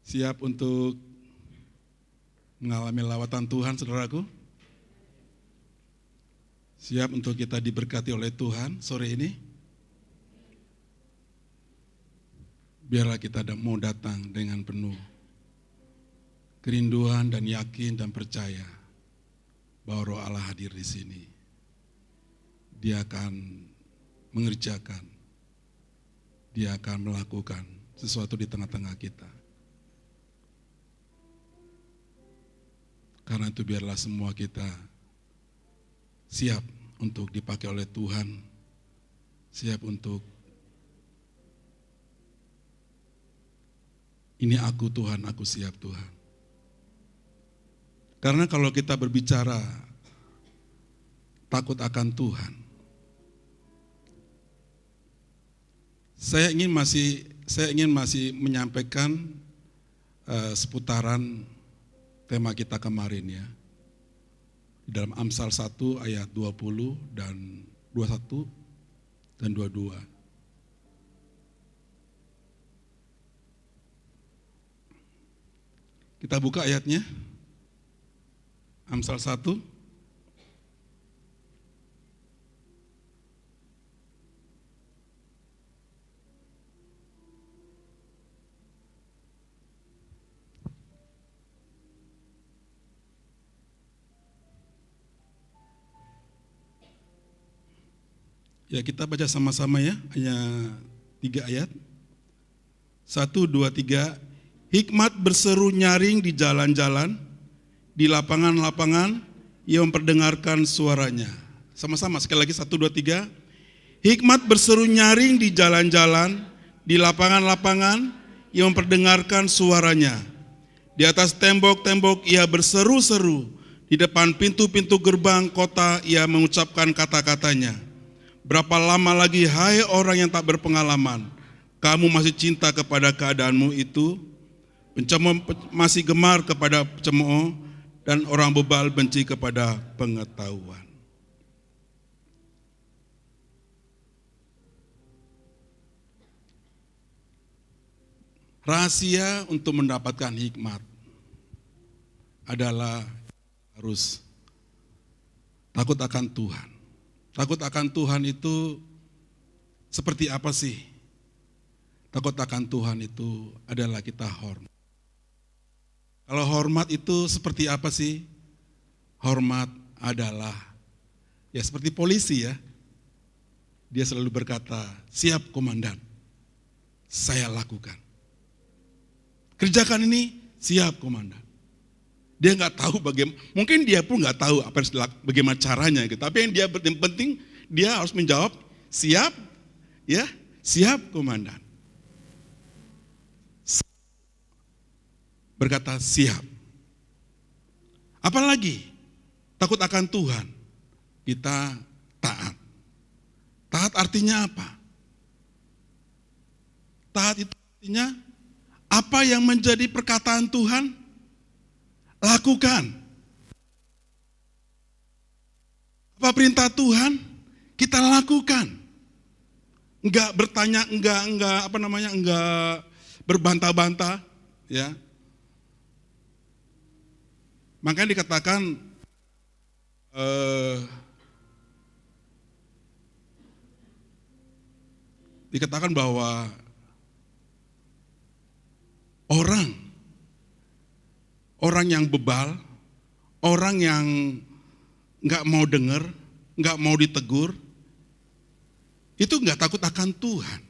Siap untuk mengalami lawatan Tuhan, saudaraku? Siap untuk kita diberkati oleh Tuhan sore ini? Biarlah kita mau datang dengan penuh kerinduan dan yakin dan percaya bahwa Roh Allah hadir di sini. Dia akan mengerjakan, Dia akan melakukan sesuatu di tengah-tengah kita. Karena itu biarlah semua kita siap untuk dipakai oleh Tuhan, siap untuk ini aku Tuhan, aku siap Tuhan. Karena kalau kita berbicara takut akan Tuhan, saya ingin masih menyampaikan seputaran tema kita kemarin ya. Di dalam Amsal 1 ayat 20 dan 21 dan 22. Kita buka ayatnya. Amsal 1. Ya, kita baca sama-sama ya, hanya 3 ayat. 1, 2, 3. Hikmat berseru nyaring di jalan-jalan, di lapangan-lapangan, ia memperdengarkan suaranya. Sama-sama, sekali lagi 1, 2, 3. Hikmat berseru nyaring di jalan-jalan, di lapangan-lapangan, ia memperdengarkan suaranya. Di atas tembok-tembok ia berseru-seru, di depan pintu-pintu gerbang kota ia mengucapkan kata-katanya. Berapa lama lagi hai orang yang tak berpengalaman, kamu masih cinta kepada keadaanmu itu? Pencemooh masih gemar kepada pencemooh, dan orang bebal benci kepada pengetahuan. Rahasia untuk mendapatkan hikmat adalah harus takut akan Tuhan. Takut akan Tuhan itu seperti apa sih? Takut akan Tuhan itu adalah kita hormat. Kalau hormat itu seperti apa sih? Hormat adalah ya seperti polisi ya. Dia selalu berkata, siap komandan, saya lakukan. Kerjakan ini, siap komandan. Dia nggak tahu bagaimana, mungkin dia pun nggak tahu bagaimana caranya gitu. Tapi yang penting dia harus menjawab siap, ya siap komandan. Berkata siap. Apalagi takut akan Tuhan, kita taat. Taat artinya apa? Taat itu artinya apa yang menjadi perkataan Tuhan, lakukan. Apa perintah Tuhan, kita lakukan. Enggak bertanya, enggak berbantah-bantah, ya. Makanya dikatakan bahwa orang yang bebal, orang yang nggak mau dengar, nggak mau ditegur, itu nggak takut akan Tuhan.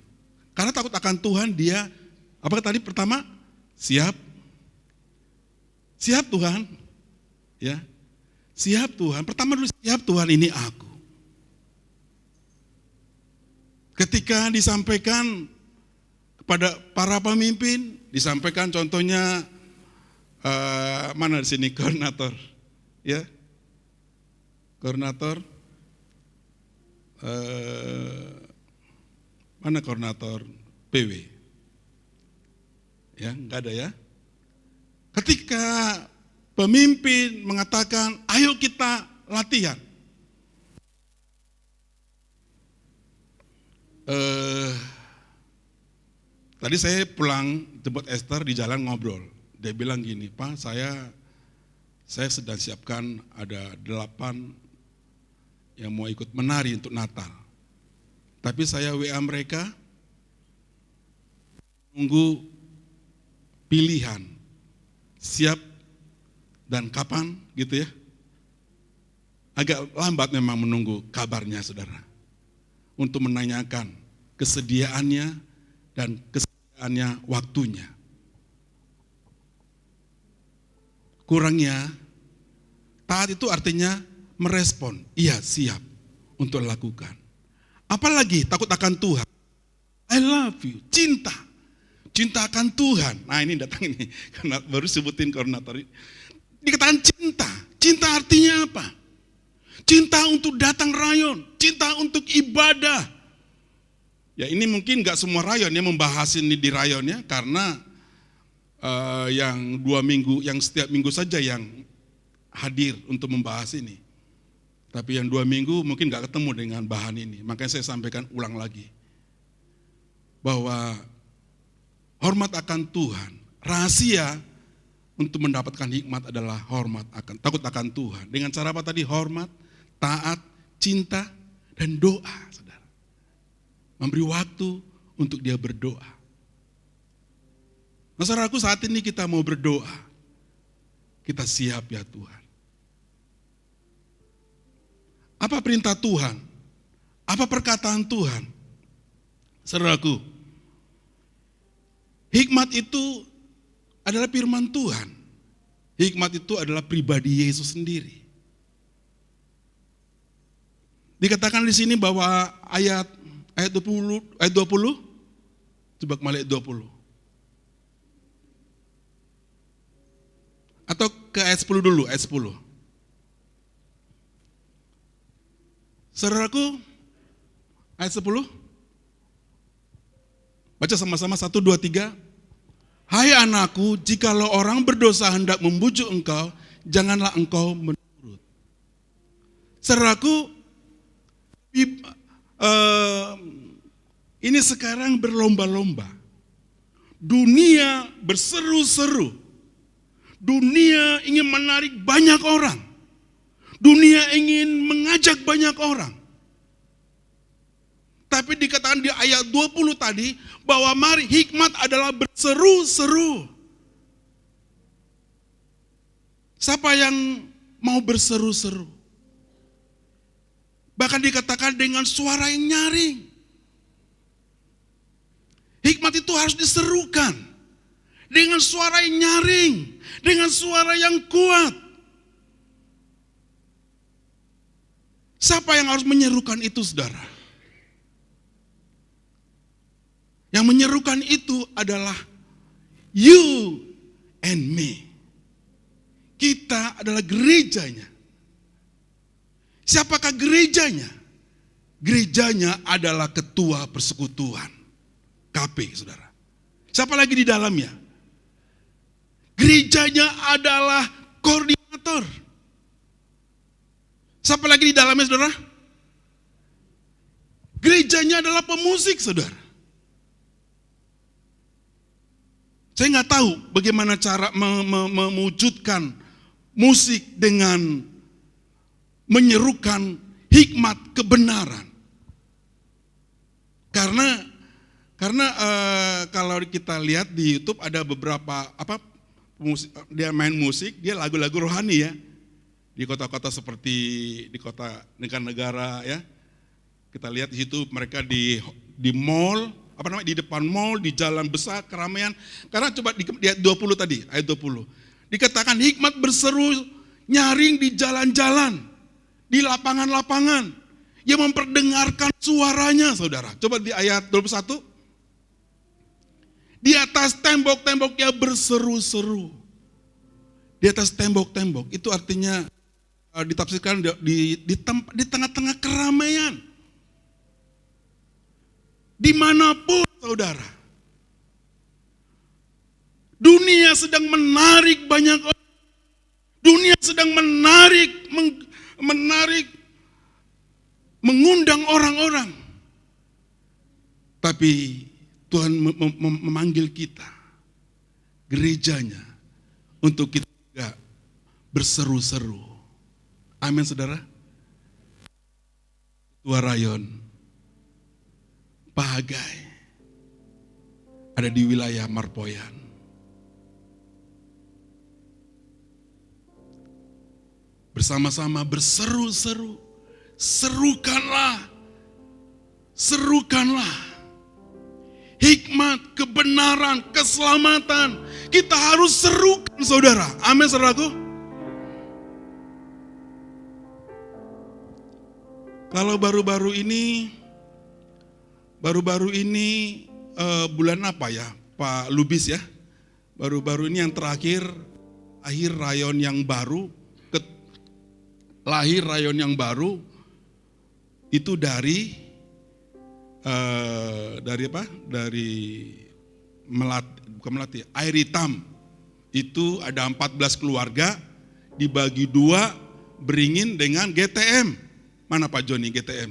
Karena takut akan Tuhan dia, apa tadi pertama? Siap Tuhan, ya, siap Tuhan. Pertama dulu siap Tuhan, ini aku. Ketika disampaikan kepada para pemimpin, disampaikan contohnya mana di sini koordinator, ya, koordinator, mana koordinator PW, ya nggak ada ya. Ketika pemimpin mengatakan, ayo kita latihan, Tadi saya pulang jemput Esther di jalan ngobrol. Dia bilang gini, Pak, saya sedang siapkan ada 8 yang mau ikut menari untuk Natal. Tapi saya WA mereka, nunggu pilihan, siap dan kapan gitu ya. Agak lambat memang menunggu kabarnya saudara. Untuk menanyakan kesediaannya dan kesediaannya waktunya. Kurangnya, taat itu artinya merespon, iya siap untuk lakukan. Apalagi takut akan Tuhan. I love you, cinta akan Tuhan. Nah ini datang ini, karena baru sebutin koordinator. Dikatakan cinta artinya apa? Cinta untuk datang rayon, cinta untuk ibadah. Ya ini mungkin gak semua rayon yang membahas ini di rayonnya, karena yang 2 minggu, yang setiap minggu saja yang hadir untuk membahas ini. Tapi yang 2 minggu mungkin gak ketemu dengan bahan ini, makanya saya sampaikan ulang lagi. Bahwa hormat akan Tuhan, rahasia untuk mendapatkan hikmat adalah takut akan Tuhan. Dengan cara apa tadi? Hormat, taat, cinta, dan doa, saudara. Memberi waktu untuk dia berdoa. Nah, saudaraku, saat ini kita mau berdoa. Kita siap ya Tuhan. Apa perintah Tuhan? Apa perkataan Tuhan? Saudaraku, hikmat itu adalah firman Tuhan. Hikmat itu adalah pribadi Yesus sendiri. Dikatakan di sini bahwa ayat 20, coba kembali ayat 20. Atau ke ayat 10 dulu, ayat 10. Saudaraku, ayat 10. Baca sama-sama 1, 2, 3. Hai anakku, jikalau orang berdosa hendak membujuk engkau, janganlah engkau menurut. Saudaraku, ini sekarang berlomba-lomba. Dunia berseru-seru. Dunia ingin menarik banyak orang. Dunia ingin mengajak banyak orang. Tapi dikatakan di ayat 20 tadi, bahwa mari hikmat adalah berseru-seru. Siapa yang mau berseru-seru? Bahkan dikatakan dengan suara yang nyaring. Hikmat itu harus diserukan. Dengan suara yang nyaring. Dengan suara yang kuat. Siapa yang harus menyerukan itu, saudara? Yang menyerukan itu adalah you and me. Kita adalah gerejanya. Siapakah gerejanya? Gerejanya adalah ketua persekutuan. KP, saudara. Siapa lagi di dalamnya? Gerejanya adalah koordinator. Siapa lagi di dalamnya, saudara? Gerejanya adalah pemusik, saudara. Saya nggak tahu bagaimana cara mewujudkan musik dengan menyerukan hikmat kebenaran. Karena kalau kita lihat di YouTube ada beberapa dia main musik, dia lagu-lagu rohani ya. Di kota-kota seperti di kota negara-negara ya. Kita lihat di situ mereka di mall, di depan mall, di jalan besar, keramaian. Karena coba di ayat 20 tadi, ayat 20. Dikatakan hikmat berseru nyaring di jalan-jalan, di lapangan-lapangan, yang memperdengarkan suaranya, saudara. Coba di ayat 21. Di atas tembok-temboknya berseru-seru. Di atas tembok-tembok, itu artinya ditafsirkan di tengah-tengah keramaian. Dimanapun, saudara. Dunia sedang menarik banyak orang. Dunia sedang mengundang orang-orang. Tapi Tuhan memanggil kita, gerejanya, untuk kita juga berseru-seru. Amin, saudara. Ketua Rayon, Pak Hagai, ada di wilayah Marpoyan. Bersama-sama berseru-seru, serukanlah, hikmat, kebenaran, keselamatan. Kita harus serukan, saudara. Amin, saudaraku. Kalau baru-baru ini bulan apa ya, Pak Lubis ya? Baru-baru ini yang terakhir, lahir rayon yang baru, itu dari apa? Dari Melati, Air Hitam. Itu ada 14 keluarga dibagi 2 Beringin dengan GTM. Mana Pak Joni GTM?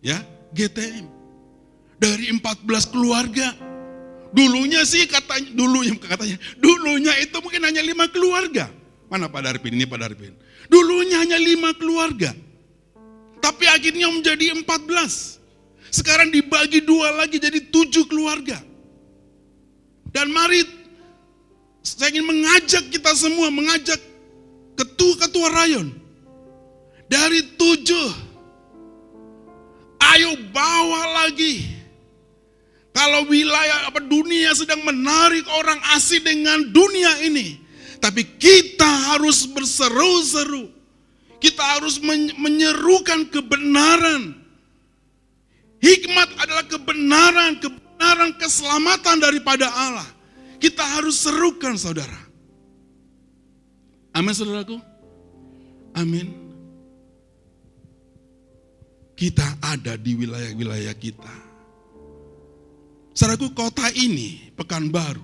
Ya, GTM. Dari 14 keluarga. Dulunya itu mungkin hanya 5 keluarga. Mana Pak Darpin? Ini Pak Darpin. Dulunya hanya 5 keluarga. Tapi akhirnya menjadi 14. Sekarang dibagi 2 lagi jadi 7 keluarga. Dan mari saya ingin mengajak kita semua, mengajak ketua rayon. Dari 7, ayo bawa lagi. Kalau wilayah dunia sedang menarik orang asing dengan dunia ini. Tapi kita harus berseru-seru. Kita harus menyerukan kebenaran. Hikmat adalah kebenaran keselamatan daripada Allah. Kita harus serukan, saudara. Amin, saudaraku. Amin. Kita ada di wilayah-wilayah kita. Saudaraku, kota ini, Pekanbaru,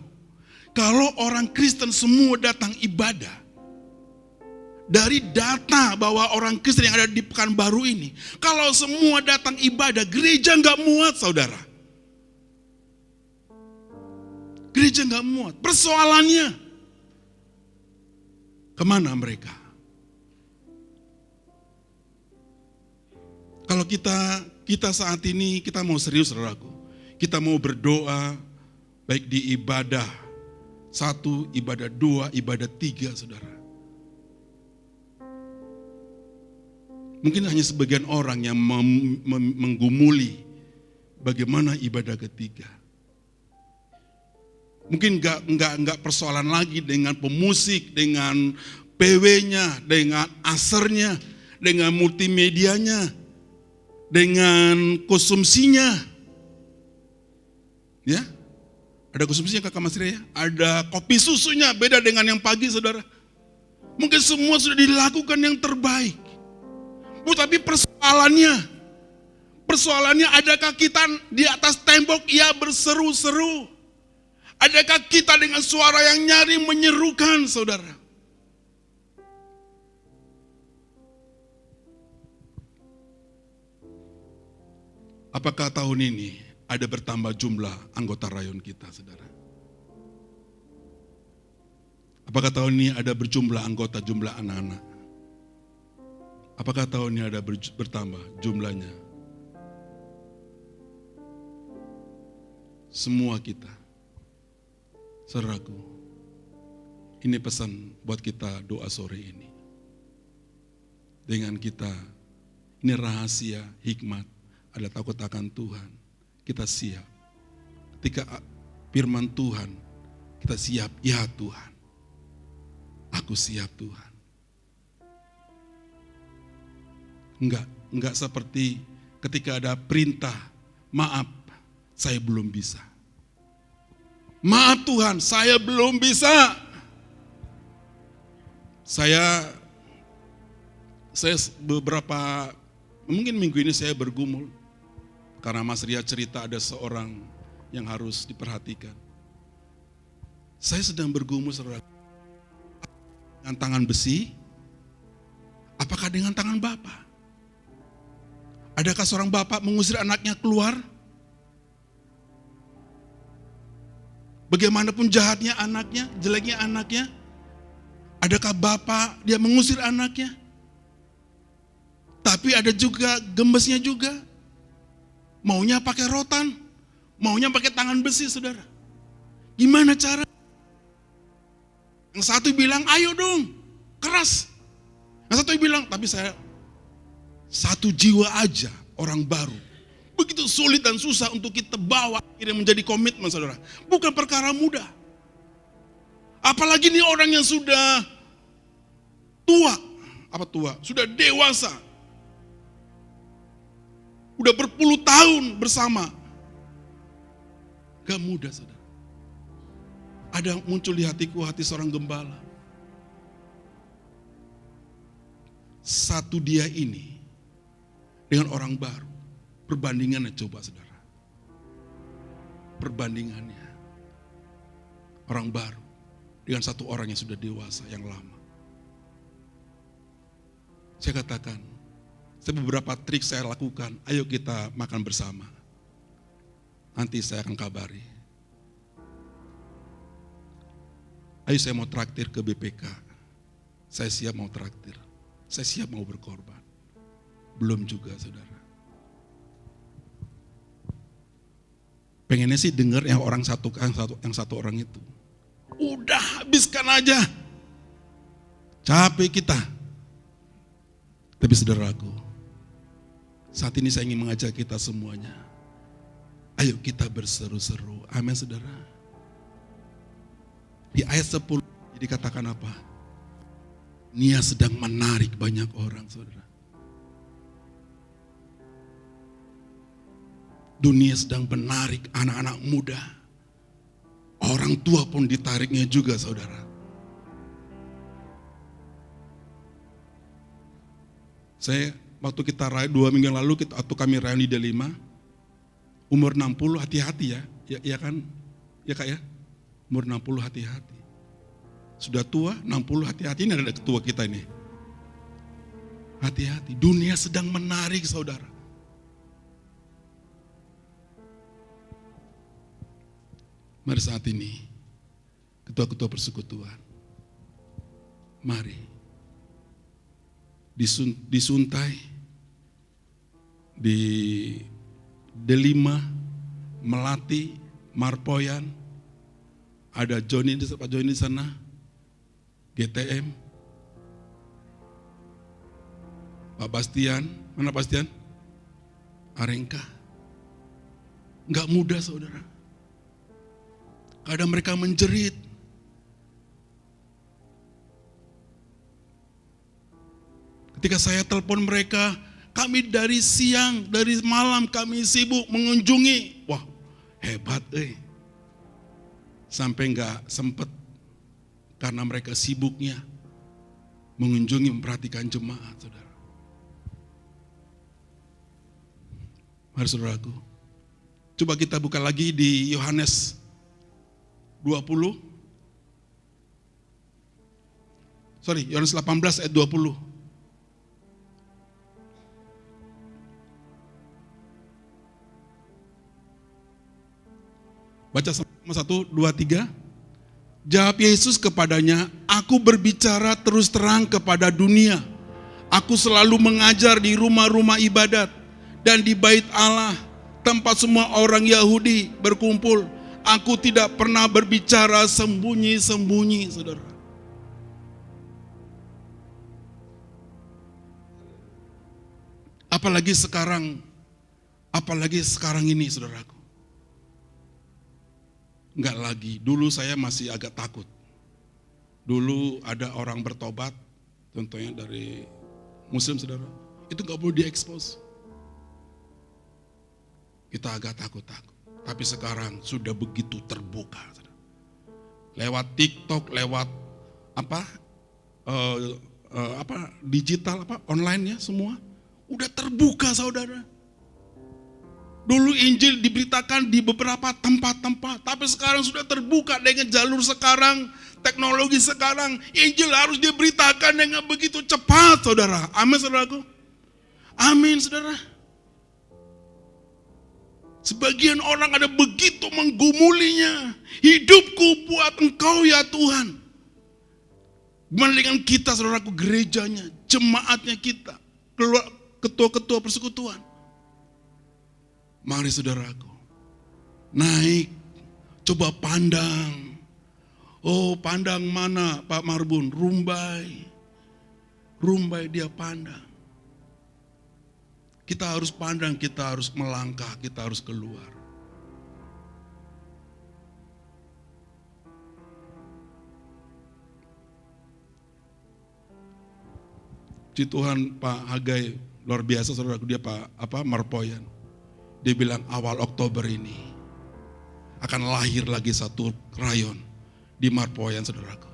kalau orang Kristen semua datang ibadah, dari data bahwa orang Kristen yang ada di Pekanbaru ini, kalau semua datang ibadah, gereja nggak muat, saudara. Gereja nggak muat. Persoalannya, kemana mereka? Kalau kita saat ini, kita mau serius, saudaraku. Kita mau berdoa, baik di ibadah 1, ibadah 2, ibadah 3, saudara. Mungkin hanya sebagian orang yang menggumuli bagaimana ibadah ketiga. Mungkin enggak persoalan lagi dengan pemusik, dengan PW-nya, dengan asernya, dengan multimedianya, dengan konsumsinya. Ya, ada konsumsinya Kakak Mas Ria, ada kopi susunya, beda dengan yang pagi, saudara. Mungkin semua sudah dilakukan yang terbaik. Tapi persoalannya adakah kita di atas tembok ia berseru-seru? Adakah kita dengan suara yang nyaring menyerukan, saudara? Apakah tahun ini ada bertambah jumlah anggota rayon kita, saudara? Apakah tahun ini ada berjumlah anggota, jumlah anak-anak? Apakah tahun ini ada bertambah jumlahnya? Semua kita, saudaraku, ini pesan buat kita doa sore ini. Dengan kita, ini rahasia hikmat, ada takut akan Tuhan. Kita siap. Ketika firman Tuhan, kita siap, ya Tuhan. Aku siap Tuhan. Enggak seperti ketika ada perintah, maaf, saya belum bisa. Maaf Tuhan, saya belum bisa. Saya beberapa, mungkin minggu ini saya bergumul. Karena Mas Ria cerita ada seorang yang harus diperhatikan. Saya sedang bergumul, saudara. Dengan tangan besi, apakah dengan tangan Bapa? Adakah seorang bapak mengusir anaknya keluar? Bagaimanapun jahatnya anaknya, jeleknya anaknya, adakah bapak dia mengusir anaknya? Tapi ada juga gembesnya juga. Maunya pakai rotan, maunya pakai tangan besi, saudara. Gimana cara? Yang satu bilang, ayo dong, keras. Yang satu bilang, tapi saya satu jiwa aja, orang baru. Begitu sulit dan susah untuk kita bawa, akhirnya menjadi komitmen, saudara. Bukan perkara mudah. Apalagi ini orang yang sudah tua. Apa tua? Sudah dewasa. Udah berpuluh tahun bersama. Gak mudah, saudara. Ada yang muncul di hatiku, hati seorang gembala. Satu dia ini dengan orang baru. Perbandingannya coba, saudara. Perbandingannya. Orang baru dengan satu orang yang sudah dewasa, yang lama. Saya katakan, beberapa trik saya lakukan, ayo kita makan bersama. Nanti saya akan kabari. Ayo saya mau traktir ke BPK. Saya siap mau traktir. Saya siap mau berkorban. Belum juga, saudara. Pengennya sih dengar yang satu orang itu. Udah habiskan aja. Capek kita. Tapi saudaraku, saat ini saya ingin mengajak kita semuanya. Ayo kita berseru-seru. Amin, saudara. Di ayat 10 dikatakan apa? Dia sedang menarik banyak orang, saudara. Dunia sedang menarik anak-anak muda. Orang tua pun ditariknya juga, saudara. Saya waktu kita raih 2 minggu yang lalu, atau kami raih di D5, umur 60 hati-hati ya. Ya kan? Ya Kak ya? Umur 60 hati-hati. Sudah tua, 60 hati-hati. Ini ada ketua kita ini. Hati-hati. Dunia sedang menarik, saudara. Mari saat ini, ketua-ketua persekutuan, mari disuntai di D5, Melati, Marpoyan, ada Pak Joni di sana, GTM, Pak Bastian, mana Bastian? Arengka. Enggak mudah, saudara. Kadang mereka menjerit. Ketika saya telepon mereka, kami dari siang, dari malam kami sibuk mengunjungi. Wah, hebat Sampai enggak sempat karena mereka sibuknya mengunjungi, memperhatikan jemaat, saudara. Mari saudaraku, coba kita buka lagi di Yohanes 20. Yohanes 18 ayat 20. Baca sama 1, 2, 3. Jawab Yesus kepadanya, aku berbicara terus terang kepada dunia. Aku selalu mengajar di rumah-rumah ibadat dan di bait Allah, tempat semua orang Yahudi berkumpul. Aku tidak pernah berbicara sembunyi-sembunyi, saudara. Apalagi sekarang ini, saudaraku. Enggak lagi, dulu saya masih agak takut. Dulu ada orang bertobat, contohnya dari Muslim, saudara. Itu enggak boleh diekspos. Kita agak takut-takut. Tapi sekarang sudah begitu terbuka. Lewat TikTok, lewat digital, online ya semua. Udah terbuka, saudara. Dulu Injil diberitakan di beberapa tempat-tempat. Tapi sekarang sudah terbuka dengan jalur sekarang. Teknologi sekarang. Injil harus diberitakan dengan begitu cepat, saudara. Amin, saudaraku. Amin, saudara. Sebagian orang ada begitu menggumulinya. Hidupku buat Engkau ya Tuhan. Gimana dengan kita saudaraku, gerejanya, jemaatnya kita, ketua-ketua persekutuan. Mari saudaraku, naik, coba pandang. Oh, pandang mana Pak Marbun? Rumbai. Rumbai dia pandang. Kita harus pandang, kita harus melangkah, kita harus keluar. Puji Tuhan, Pak Hagai luar biasa saudaraku, dia Marpoyan. Dia bilang awal Oktober ini akan lahir lagi satu rayon di Marpoyan saudaraku.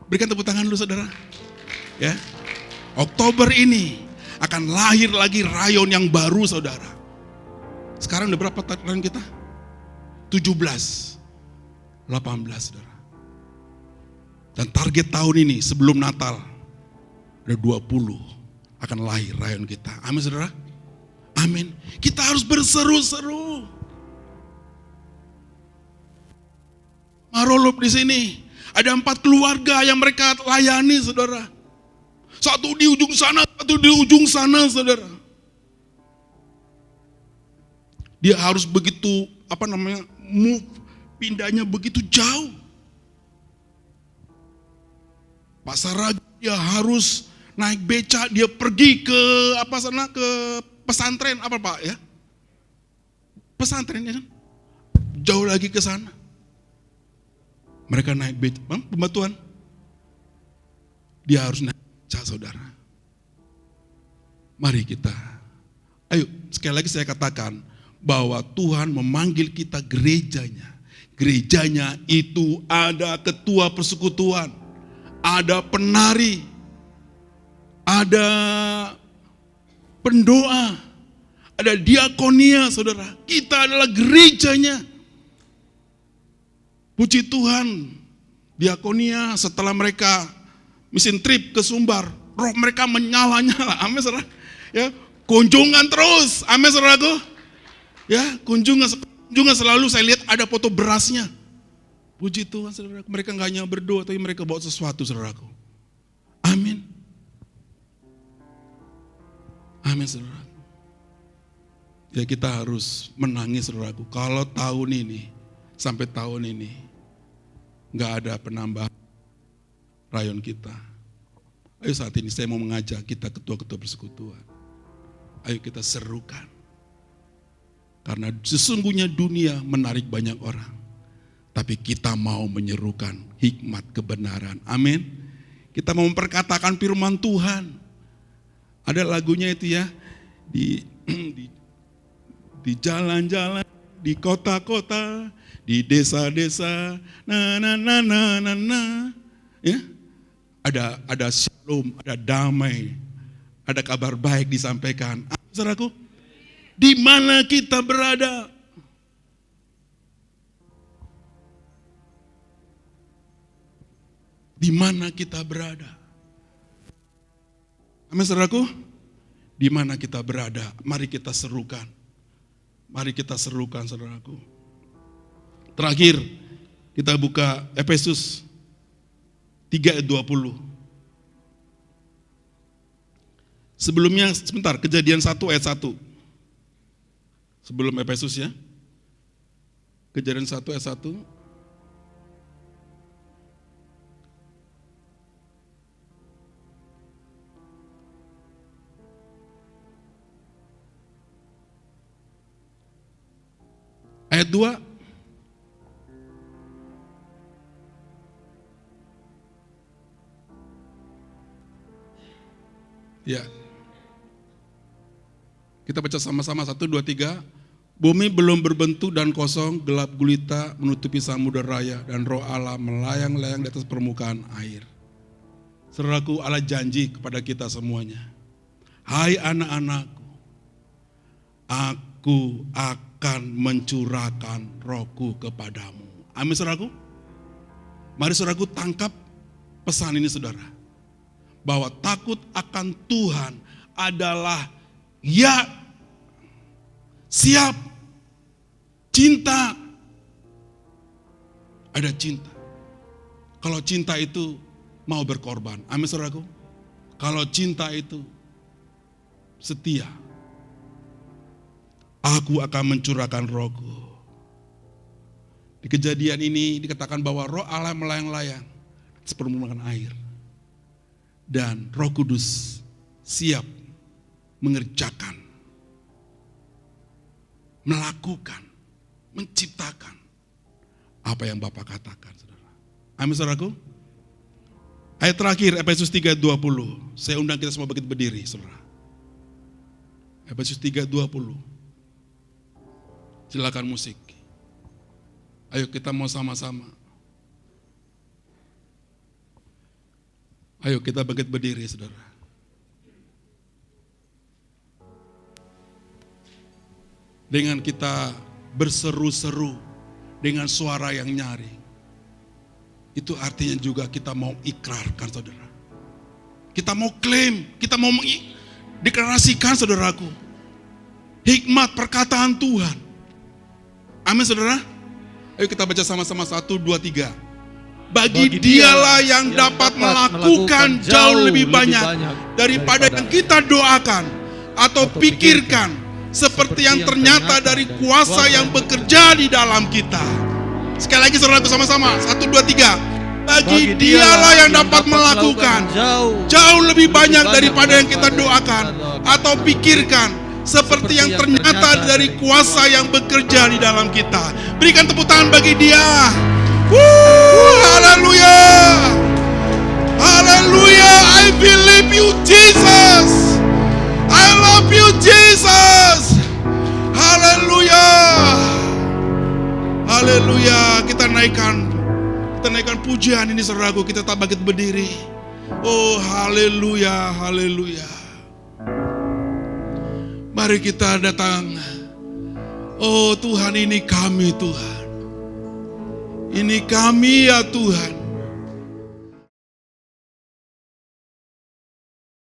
Berikan tepuk tangan dulu saudara. Ya. Oktober ini akan lahir lagi rayon yang baru saudara. Sekarang udah berapa rayon kita? 17, 18 saudara. Dan target tahun ini sebelum Natal ada 20 akan lahir rayon kita. Amin saudara. Amin. Kita harus berseru-seru. Marolop di sini ada 4 keluarga yang mereka layani saudara. Satu di ujung sana, satu di ujung sana saudara. Dia harus begitu move, pindahnya begitu jauh. Pak Saragi dia harus naik beca, dia pergi ke ke pesantren Pak ya? Pesantren ya kan? Jauh lagi ke sana. Mereka naik beca, pembatuan. Dia harus naik beca saudara. Mari kita, ayo sekali lagi saya katakan bahwa Tuhan memanggil kita gerejanya. Gerejanya itu ada ketua persekutuan, ada penari, ada pendoa, ada diakonia saudara. Kita adalah gerejanya. Puji Tuhan, diakonia setelah mereka mission trip ke Sumbar, roh mereka menyala-nyala. Amin saudara. Ya, kunjungan terus. Amin saudaraku. Ya, kunjungan selalu saya lihat ada foto berasnya. Puji Tuhan saudaraku. Mereka enggak hanya berdoa tapi mereka bawa sesuatu saudaraku. Amin. Amin saudara. Ya kita harus menangis saudaraku. Kalau tahun ini, sampai tahun ini, gak ada penambahan rayon kita. Ayo saat ini saya mau mengajak kita ketua-ketua persekutuan. Ayo kita serukan. Karena sesungguhnya dunia menarik banyak orang. Tapi kita mau menyerukan hikmat kebenaran. Amin. Kita mau memperkatakan firman Tuhan. Ada lagunya itu ya, di jalan-jalan, di kota-kota, di desa-desa, ya, ada shalom, ada damai, ada kabar baik disampaikan. Saudaraku, di mana kita berada? Di mana kita berada? Amin saudaraku, di mana kita berada, mari kita serukan. Mari kita serukan saudaraku. Terakhir, kita buka Efesus 3 ayat 20. Sebelumnya, sebentar, Kejadian 1 ayat 1. Sebelum Efesus ya. Kejadian 1 ayat 1. Ayat 2. Ya. Kita baca sama-sama 1, 2, 3. Bumi belum berbentuk dan kosong, gelap gulita menutupi samudera raya dan roh Allah melayang-layang di atas permukaan air. Saudaraku, Allah janji kepada kita semuanya. Hai anak-anakku, aku akan mencurahkan rohku kepadamu. Amin saudaraku. Mari saudaraku tangkap pesan ini saudara. Bahwa takut akan Tuhan adalah ya, siap, cinta, ada cinta. Kalau cinta itu mau berkorban. Amin saudaraku. Kalau cinta itu setia. Aku akan mencurahkan rohku. Di kejadian ini dikatakan bahwa roh Allah melayang-layang seperti menggunakan air. Dan Roh Kudus siap mengerjakan, melakukan, menciptakan apa yang Bapa katakan, saudara. Amin, saudaraku. Ayat terakhir, Efesus 3:20. Saya undang kita semua bangkit berdiri, saudara. Efesus 3:20. Silakan musik. Ayo kita mau sama-sama. Ayo kita bangkit berdiri, saudara. Dengan kita berseru-seru dengan suara yang nyaring. Itu artinya juga kita mau ikrarkan, saudara. Kita mau klaim, kita mau deklarasikan, saudaraku. Hikmat perkataan Tuhan. Amin, saudara. Ayo kita baca sama-sama 1, 2, 3. Bagi dialah yang dapat melakukan jauh lebih banyak daripada yang kita doakan atau pikirkan, seperti yang ternyata dari kuasa yang bekerja di dalam kita. Sekali lagi saudaraku sama-sama, 1, 2, 3. Bagi dialah yang dapat melakukan jauh lebih banyak daripada yang kita doakan atau pikirkan, seperti yang ternyata dari kuasa yang bekerja di dalam kita. Berikan tepuk tangan bagi Dia. Haleluya. Haleluya. I believe you Jesus. I love you Jesus. Haleluya. Haleluya. Kita naikkan pujian ini, saudaraku. Kita tak bangkit berdiri. Oh, haleluya, haleluya. Mari kita datang. Oh Tuhan, ini kami Tuhan. Ini kami ya Tuhan.